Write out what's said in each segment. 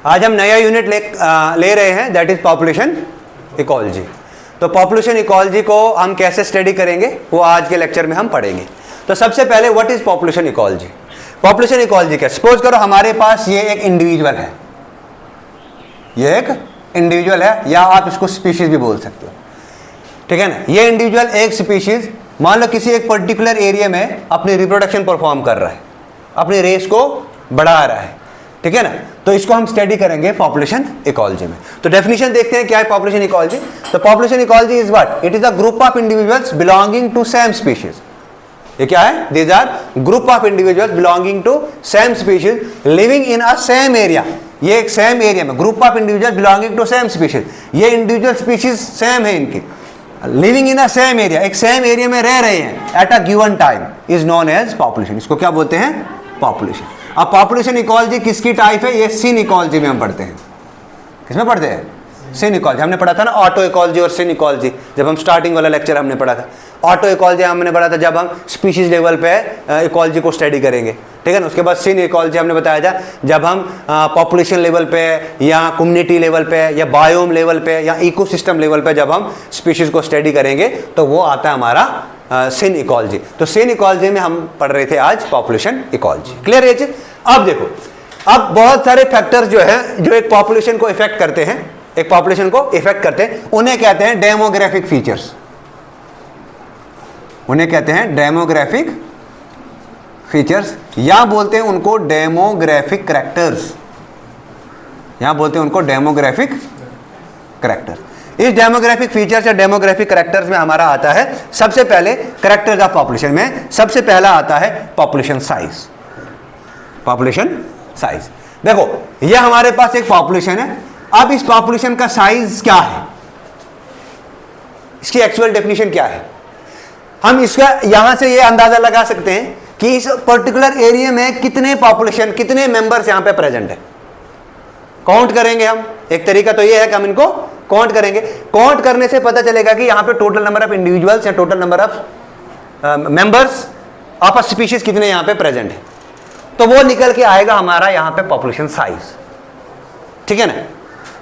आज हम नया यूनिट ले रहे हैं, दैट इज पॉपुलेशन इकोलॉजी। तो पॉपुलेशन इकोलॉजी को हम कैसे स्टडी करेंगे वो आज के लेक्चर में हम पढ़ेंगे। तो सबसे पहले what is population ecology. Population ecology क्या, सपोज करो हमारे पास ये एक इंडिविजुअल है, ये एक इंडिविजुअल है, या आप इसको स्पीशीज भी बोल सकते हो, ठीक है ना। ये इंडिविजुअल एक स्पीशीज मान लो किसी एक पर्टिकुलर एरिया में अपनी रिप्रोडक्शन परफॉर्म कर रहा है, अपनी रेस को बढ़ा रहा है, ठीक है ना। तो इसको हम स्टडी करेंगे पॉपुलेशन इकोलॉजी में। तो डेफिनेशन देखते हैं क्या है पॉपुलेशन इकोलॉजी। तो population ecology is what, it is a group of individuals belonging to same species. ये क्या है, these are group of individuals belonging to same species living in a same area. ये एक सेम एरिया में group of individuals belonging to same species, ये individual species same है इनकी, living in a same area, एक same area में रह रहे हैं at a given time, is known as population. इसको क्या बोलते हैं, पॉपुलेशन। अब पॉपुलेशन इकोलॉजी किसकी टाइप है, ये सिन इकोलॉजी में हम पढ़ते हैं। किसमें पढ़ते हैं, सिन इकोलॉजी। हमने पढ़ा था ना ऑटो इकोलॉजी और सिन इकोलॉजी, जब हम स्टार्टिंग वाला लेक्चर हमने पढ़ा था। ऑटो इकोलॉजी हमने पढ़ा था जब हम स्पीशीज लेवल पे इकोलॉजी को स्टडी करेंगे, ठीक है ना। उसके बाद सिन इकोलॉजी हमने बताया था जब हम पॉपुलेशन लेवल पे या कम्युनिटी लेवल पे या बायोम लेवल पे या इकोसिस्टम लेवल पे जब हम स्पीशीज को स्टडी करेंगे तो वो आता है हमारा सिन इकोलॉजी। तो सिन इकोलॉजी में हम पढ़ रहे थे आज पॉपुलेशन इकोलॉजी। क्लियर है चीज। अब देखो, अब बहुत सारे फैक्टर्स जो है जो एक पॉपुलेशन को इफेक्ट करते हैं, एक पॉपुलेशन को इफेक्ट करते हैं, उन्हें कहते हैं डेमोग्राफिक फीचर्स। उन्हें कहते हैं डेमोग्राफिक फीचर्स, या बोलते हैं उनको डेमोग्राफिक करैक्टर्स, या बोलते हैं उनको डेमोग्राफिक करैक्टर्स। इस डेमोग्राफिक फीचर्स या डेमोग्राफिक करैक्टर्स में हमारा आता है सबसे पहले करैक्टर्स ऑफ पॉपुलेशन में सबसे पहला आता है पॉपुलेशन साइज। पॉपुलेशन साइज, देखो ये हमारे पास एक पॉपुलेशन है। अब इस पॉपुलेशन का साइज क्या है, इसकी एक्चुअल डेफिनेशन क्या है, हम इसका यहां से ये अंदाजा लगा सकते हैं कि इस पर्टिकुलर एरिया में कितने पॉपुलेशन, कितने मेंबर्स यहां पे प्रेजेंट है। काउंट करेंगे हम, एक तरीका तो ये है कि हम इनको काउंट करेंगे। काउंट करने से पता चलेगा कि यहां पे टोटल नंबर ऑफ इंडिविजुअल्स या total number of members of a species कितने यहां पे प्रेजेंट है, तो वो निकल के आएगा हमारा यहां पे पॉपुलेशन साइज, ठीक है ना।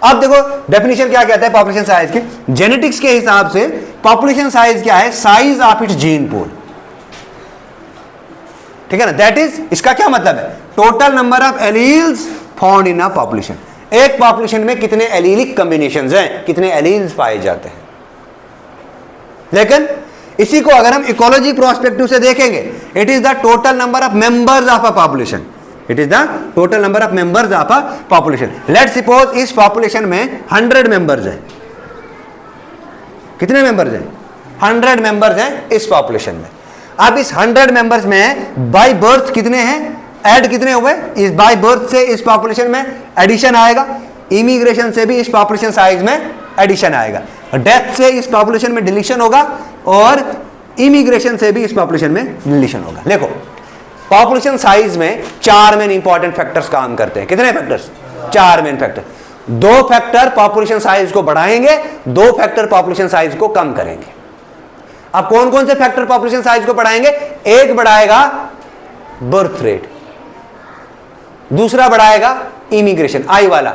अब देखो डेफिनेशन क्या कहता है पॉपुलेशन साइज की, जेनेटिक्स के हिसाब से पॉपुलेशन साइज क्या है, size of its gene pool, ठीक है ना। दैट इज, इसका क्या मतलब है, total number of alleles found in a population. एक पॉपुलेशन में कितने एलीलिक कॉम्बिनेशंस हैं, कितने एलील्स पाए जाते हैं। लेकिन इसी को अगर हम इकोलॉजी प्रोस्पेक्टिव से देखेंगे, it is the total number of members of a population, it is the total number of members of a population. Let's suppose इस पॉपुलेशन में 100 मेंबर्स हैं। कितने मेंबर्स हैं, 100 मेंबर्स हैं इस पॉपुलेशन में। अब इस 100 मेंबर्स में बाय बर्थ कितने हैं, ऐड कितने हुए, इस बाय बर्थ से इस पॉपुलेशन में एडिशन आएगा, इमिग्रेशन से भी इस पॉपुलेशन साइज में एडिशन आएगा, डेथ से इस पॉपुलेशन में डिलीशन होगा और इमिग्रेशन से भी इस पॉपुलेशन में डिलीशन होगा। देखो पॉपुलेशन साइज में 4 मेन इंपॉर्टेंट फैक्टर्स काम करते हैं। कितने factors, 4 main factor. 2 factor population size को बढ़ाएंगे, 2 फैक्टर पॉपुलेशन साइज को कम करेंगे। अब कौन कौन से फैक्टर पॉपुलेशन साइज को बढ़ाएंगे, एक बढ़ाएगा बर्थ रेट, दूसरा बढ़ाएगा इमिग्रेशन, आई वाला,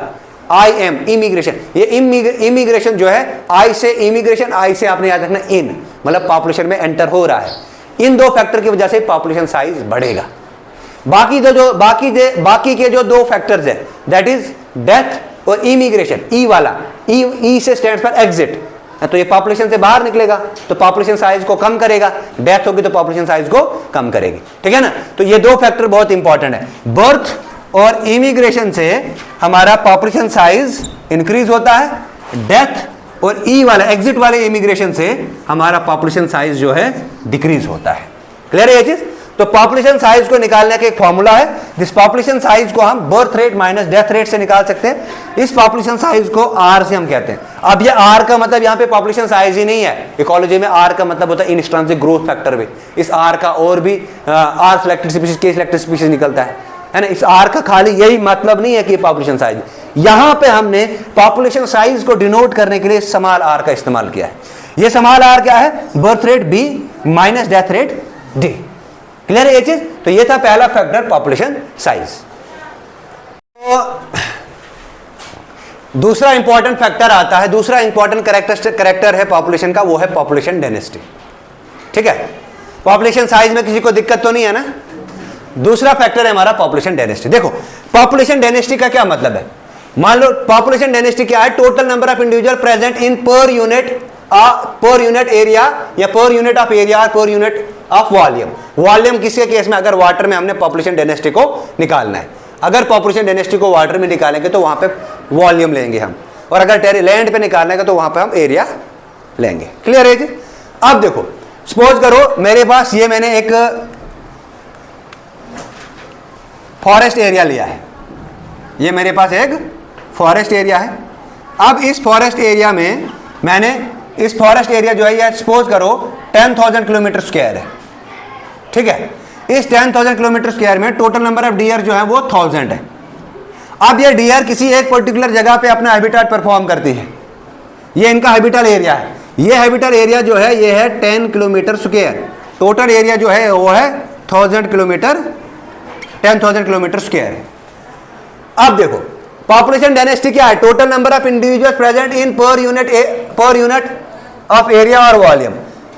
आई एम इमिग्रेशन। ये इमिग्रेशन जो है, आई से इमिग्रेशन, आई से आपने याद रखना इन, मतलब पॉपुलेशन में एंटर हो रहा है। इन 2 फैक्टर की वजह से पॉपुलेशन साइज बढ़ेगा। बाकी के जो 2 फैक्टर्स हैं, दैट इज डेथ और इमिग्रेशन, ई वाला, ई से स्टैंड्स फॉर एग्जिट, तो ये पॉपुलेशन से बाहर निकलेगा तो पॉपुलेशन साइज को कम करेगा, डेथ होगी तो पॉपुलेशन साइज को कम करेगी, ठीक है ना। तो ये 2 फैक्टर बहुत इंपॉर्टेंट है। बर्थ और इमिग्रेशन से हमारा पॉपुलेशन साइज इंक्रीज होता है, डेथ और ई वाला एग्जिट वाले इमिग्रेशन से हमारा पॉपुलेशन साइज जो है डिक्रीज होता है। क्लियर है ये चीज। तो पॉपुलेशन साइज को निकालने का एक फॉर्मूला है, जिस पॉपुलेशन साइज को हम birth rate minus death rate से निकाल सकते हैं। इस पॉपुलेशन साइज को आर से हम कहते हैं। अब ये आर का मतलब यहाँ पे पॉपुलेशन साइज ही नहीं है, इकोलॉजी में आर का मतलब होता है इंस्ट्रिंसिक ग्रोथ फैक्टर भी। इस आर का और भी आर सिलेक्टेड स्पीशीज, के सिलेक्टेड स्पीशीज निकलता है ना। इस आर का खाली यही मतलब नहीं है कि पॉपुलेशन साइज, यहां पे हमने पॉपुलेशन साइज को डिनोट करने के लिए स्मॉल आर का इस्तेमाल किया है। ये स्मॉल आर क्या है, birth rate b minus death rate d. Clear है ये चीज। तो ये था पहला फैक्टर पॉपुलेशन साइज। तो दूसरा इंपॉर्टेंट फैक्टर आता है, दूसरा इंपॉर्टेंट करेक्टर है पॉपुलेशन का, वो है पॉपुलेशन डेंसिटी। ठीक है, पॉपुलेशन साइज में किसी को दिक्कत तो नहीं है ना। दूसरा फैक्टर है हमारा पॉपुलेशन डेंसिटी। देखो पॉपुलेशन डेंसिटी का क्या मतलब है, मान लो पॉपुलेशन डेंसिटी क्या है, total number of individual present in per unit area या पर यूनिट ऑफ एरिया और per unit of volume. Volume किसी केस में अगर वाटर में हमने पॉपुलेशन डेंसिटी को निकालना है, अगर पॉपुलेशन डेंसिटी को वाटर में निकालेंगे तो वहां पे वॉल्यूम लेंगे हम, और अगर लैंड पे निकालना है तो वहां पे हम एरिया लेंगे। क्लियर है जी। अब देखो सपोज करो मेरे पास ये मैंने एक फॉरेस्ट एरिया लिया है, ये मेरे पास एक फॉरेस्ट एरिया है। अब इस फॉरेस्ट एरिया में मैंने इस फॉरेस्ट एरिया जो है ये सपोज करो 10,000 किलोमीटर स्क्वायर है। ठीक है, इस 10,000 किलोमीटर स्क्वायर में टोटल नंबर ऑफ डियर जो है वो 1000 है। अब ये डियर किसी एक पर्टिकुलर जगह पे अपना हैबिटेट परफॉर्म करती है, ये इनका हैबिटेट एरिया है। ये हैबिटेट एरिया जो है ये है 10 किलोमीटर स्क्वायर, टोटल एरिया जो है वो है 1000 किलोमीटर, 10,000 किलोमीटर स्क्वायर है। अब देखो पॉपुलेशन डेंसिटी क्या है, total number of individual present in per unit of area और वॉल्यूम,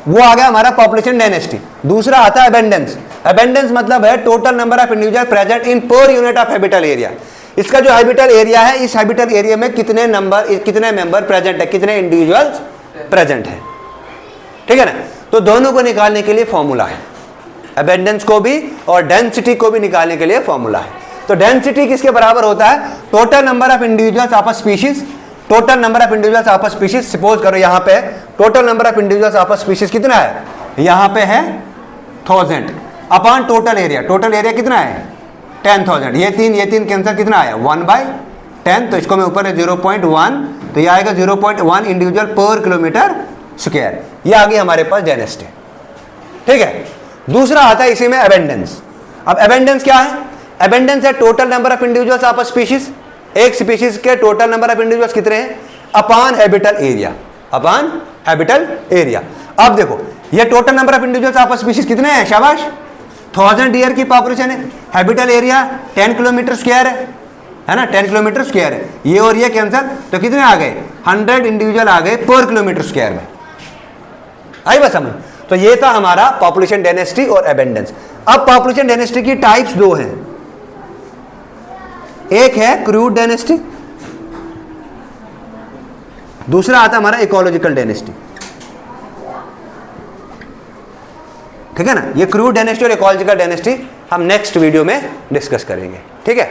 वो आ गया हमारा पॉपुलेशन डेंसिटी। दूसरा आता है अबेंडेंस। अबेंडेंस मतलब है total number of individual present in per unit of habitat area. इसका जो हैबिटेट एरिया है, इस हैबिटेट एरिया में कितने मेंबर प्रेजेंट है, कितने इंडिविजुअल्स प्रेजेंट है। ठीक है ना, तो दोनों को निकालने के लिए फॉर्मूला है, अबेंडेंस को भी और डेंसिटी को भी निकालने के लिए फॉर्मूला है। तो डेंसिटी किसके बराबर होता है, total number of individuals of a species, total number of individuals of a species. Suppose करो यहाँ पे total number of individuals of a species कितना है, यहाँ पे है 1000 upon total area. Total area कितना है 10,000, ये तीन कैंसर कितना आया 1/10, तो इसको मैं ऊपर है 0.1, तो ये आएगा 0.1 इंडिविजुअल पर किलोमीटर स्क्वायर। ये आ गई हमारे पास डेंसिटी। ठीक है, दूसरा आता है इसी में अबेंडेंस। अब अबेंडेंस क्या है, अबेंडेंस है total number of individuals of a species, एक स्पीशीज के टोटल नंबर ऑफ इंडिविजुअल्स कितने हैं upon habitat area, upon habitat area. अब देखो ये total number of individuals of a species कितने हैं, शाबाश 1000 डियर की पॉपुलेशन है, हैबिटेट एरिया 10 किलोमीटर स्क्वायर है ना, 10 किलोमीटर स्क्वायर है, ये और ये कैंसर, तो कितने आ गए 100 इंडिविजुअल आ गए पर किलोमीटर स्क्वायर में। आई बात समझ। तो ये था हमारा पॉपुलेशन डेंसिटी और अबेंडेंस। अब पॉपुलेशन डेंसिटी की टाइप्स दो हैं, एक है क्रूड डेंसिटी, दूसरा आता हमारा इकोलॉजिकल डेंसिटी। ठीक है ना, ये क्रूड डेंसिटी और इकोलॉजिकल डेंसिटी हम नेक्स्ट वीडियो में डिस्कस करेंगे। ठीक है।